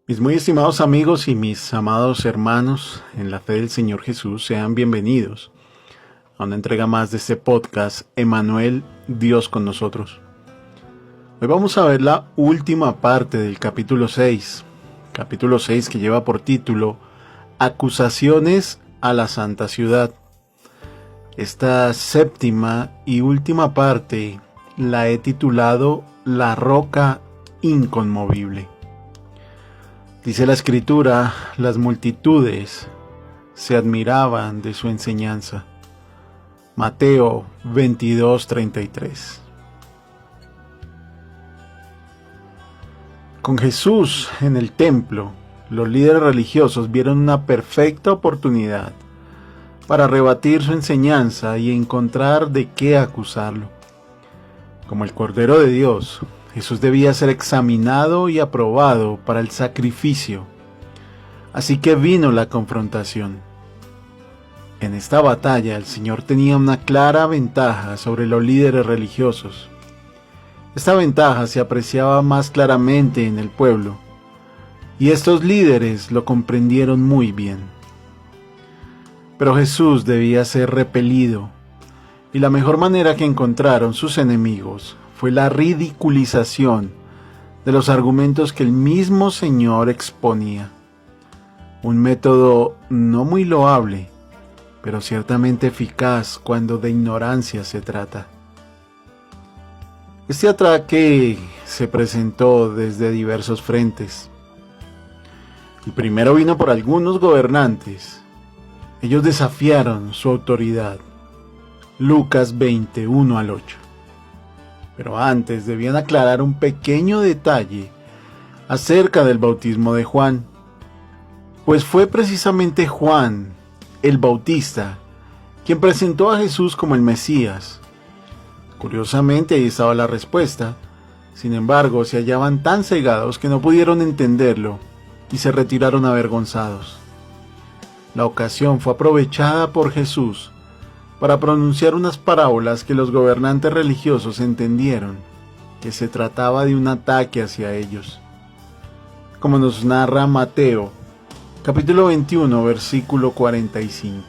Mis muy estimados amigos y mis amados hermanos en la fe del Señor Jesús, sean bienvenidos a una entrega más de este podcast, Emmanuel, Dios con nosotros. Hoy vamos a ver la última parte del capítulo 6 que lleva por título Acusaciones a la Santa Ciudad. Esta séptima y última parte la he titulado La Roca Inconmovible. Dice la Escritura, las multitudes se admiraban de su enseñanza. Mateo 22:33. Con Jesús en el templo, los líderes religiosos vieron una perfecta oportunidad para rebatir su enseñanza y encontrar de qué acusarlo. Como el Cordero de Dios, Jesús debía ser examinado y aprobado para el sacrificio. Así que vino la confrontación. En esta batalla el Señor tenía una clara ventaja sobre los líderes religiosos. Esta ventaja se apreciaba más claramente en el pueblo, y estos líderes lo comprendieron muy bien. Pero Jesús debía ser repelido, y la mejor manera que encontraron sus enemigos fue la ridiculización de los argumentos que el mismo Señor exponía. Un método no muy loable, pero ciertamente eficaz cuando de ignorancia se trata. Este ataque se presentó desde diversos frentes. El primero vino por algunos gobernantes. Ellos desafiaron su autoridad. Lucas 21 al 8. Pero antes debían aclarar un pequeño detalle acerca del bautismo de Juan, pues fue precisamente Juan, el Bautista, quien presentó a Jesús como el Mesías. Curiosamente, ahí estaba la respuesta. Sin embargo, se hallaban tan cegados que no pudieron entenderlo y se retiraron avergonzados. La ocasión fue aprovechada por Jesús para pronunciar unas parábolas que los gobernantes religiosos entendieron que se trataba de un ataque hacia ellos. Como nos narra Mateo, capítulo 21, versículo 45.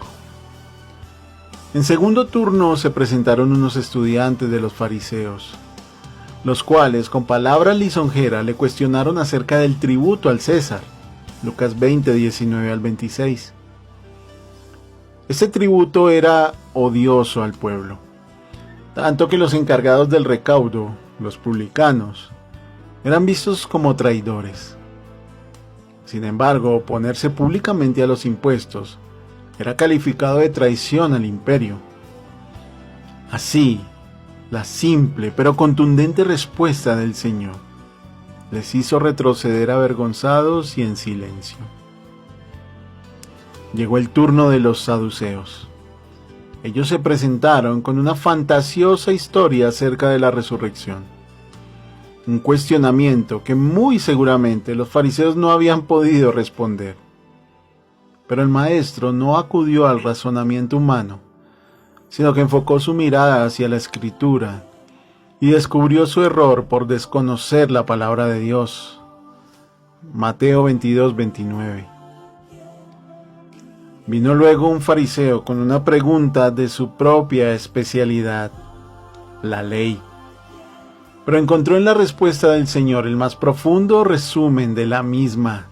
En segundo turno se presentaron unos estudiantes de los fariseos, los cuales con palabras lisonjeras le cuestionaron acerca del tributo al César. Lucas 20, 19 al 26. Este tributo era odioso al pueblo, tanto que los encargados del recaudo, los publicanos, eran vistos como traidores. Sin embargo, oponerse públicamente a los impuestos era calificado de traición al imperio. Así, la simple pero contundente respuesta del Señor les hizo retroceder avergonzados y en silencio. Llegó el turno de los saduceos. Ellos se presentaron con una fantasiosa historia acerca de la resurrección. Un cuestionamiento que muy seguramente los fariseos no habían podido responder. Pero el maestro no acudió al razonamiento humano, sino que enfocó su mirada hacia la Escritura y descubrió su error por desconocer la palabra de Dios. Mateo 22, 29. Vino luego un fariseo con una pregunta de su propia especialidad, la ley. Pero encontró en la respuesta del Señor el más profundo resumen de la misma,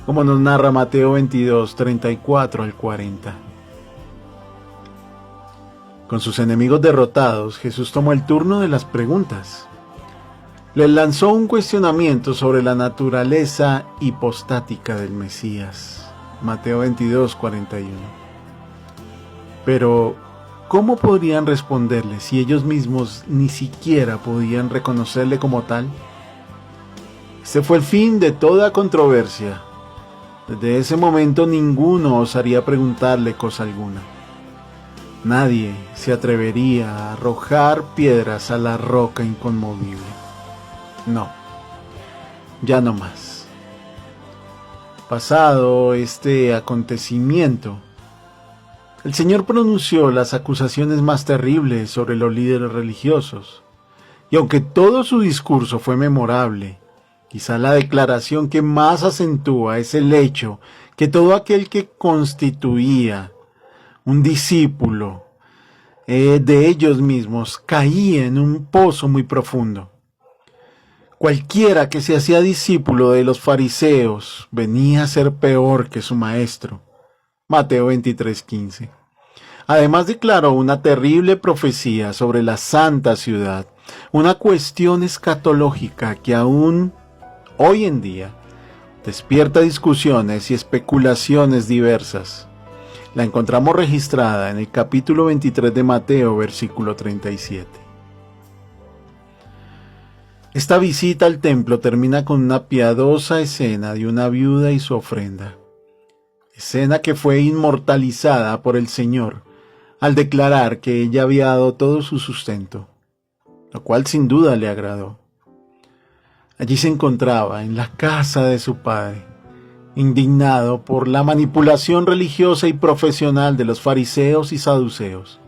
como nos narra Mateo 22, 34 al 40. Con sus enemigos derrotados, Jesús tomó el turno de las preguntas. Les lanzó un cuestionamiento sobre la naturaleza hipostática del Mesías. Mateo 22, 41. Pero, ¿cómo podrían responderle si ellos mismos ni siquiera podían reconocerle como tal? Este fue el fin de toda controversia. Desde ese momento ninguno osaría preguntarle cosa alguna. Nadie se atrevería a arrojar piedras a la roca inconmovible. No, ya no más. Pasado este acontecimiento, el Señor pronunció las acusaciones más terribles sobre los líderes religiosos, y aunque todo su discurso fue memorable, Quizá la declaración que más acentúa es el hecho que todo aquel que constituía un discípulo de ellos mismos caía en un pozo muy profundo. Cualquiera que se hacía discípulo de los fariseos venía a ser peor que su maestro. Mateo 23:15. Además declaró una terrible profecía sobre la santa ciudad, una cuestión escatológica que aún hoy en día despierta discusiones y especulaciones diversas. La encontramos registrada en el capítulo 23 de Mateo, versículo 37. Esta visita al templo termina con una piadosa escena de una viuda y su ofrenda. Escena que fue inmortalizada por el Señor al declarar que ella había dado todo su sustento, lo cual sin duda le agradó. Allí se encontraba, en la casa de su padre, indignado por la manipulación religiosa y profesional de los fariseos y saduceos,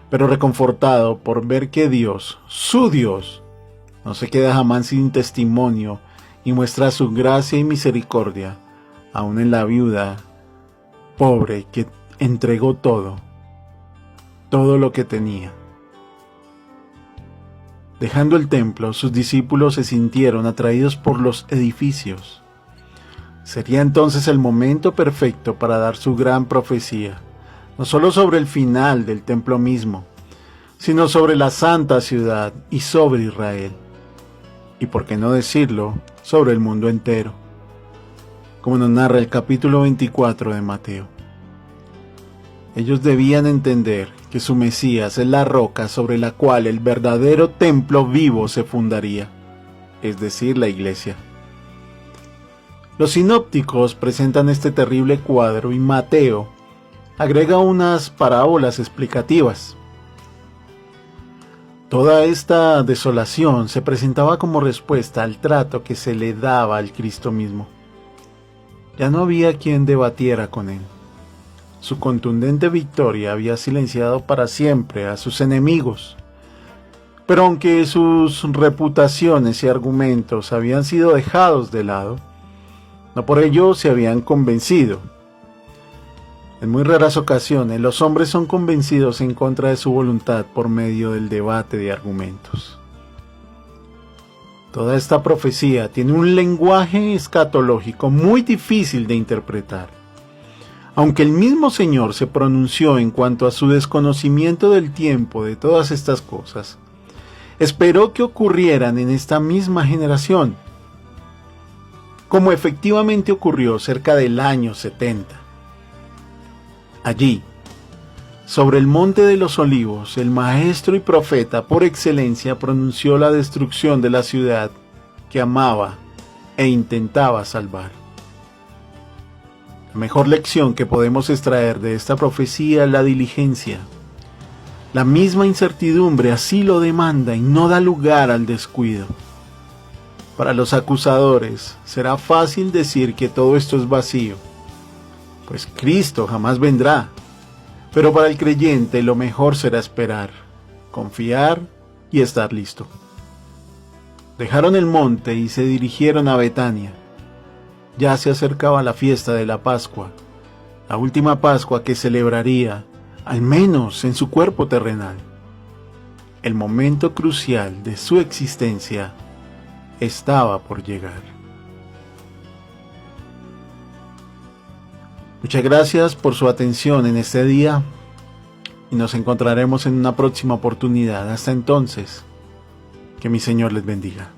pero reconfortado por ver que Dios, su Dios, no se queda jamás sin testimonio y muestra su gracia y misericordia, aún en la viuda pobre que entregó todo lo que tenía. Dejando el templo, sus discípulos se sintieron atraídos por los edificios. Sería entonces el momento perfecto para dar su gran profecía, no solo sobre el final del templo mismo, sino sobre la santa ciudad y sobre Israel. Y por qué no decirlo, sobre el mundo entero, como nos narra el capítulo 24 de Mateo. Ellos debían entender que su Mesías es la roca sobre la cual el verdadero templo vivo se fundaría, es decir, la iglesia. Los sinópticos presentan este terrible cuadro y Mateo agrega unas parábolas explicativas. Toda esta desolación se presentaba como respuesta al trato que se le daba al Cristo mismo. Ya no había quien debatiera con él. Su contundente victoria había silenciado para siempre a sus enemigos. Pero aunque sus reputaciones y argumentos habían sido dejados de lado, no por ello se habían convencido. En muy raras ocasiones los hombres son convencidos en contra de su voluntad por medio del debate de argumentos. Toda esta profecía tiene un lenguaje escatológico muy difícil de interpretar. Aunque el mismo Señor se pronunció en cuanto a su desconocimiento del tiempo de todas estas cosas, esperó que ocurrieran en esta misma generación, como efectivamente ocurrió cerca del año 70. Allí, sobre el monte de los olivos, el maestro y profeta por excelencia pronunció la destrucción de la ciudad que amaba e intentaba salvar. La mejor lección que podemos extraer de esta profecía es la diligencia. La misma incertidumbre así lo demanda y no da lugar al descuido. Para los acusadores será fácil decir que todo esto es vacío, pues Cristo jamás vendrá. Pero para el creyente lo mejor será esperar, confiar y estar listo. Dejaron el monte y se dirigieron a Betania. Ya se acercaba la fiesta de la Pascua, la última Pascua que celebraría, al menos en su cuerpo terrenal. El momento crucial de su existencia estaba por llegar. Muchas gracias por su atención en este día y nos encontraremos en una próxima oportunidad. Hasta entonces, que mi Señor les bendiga.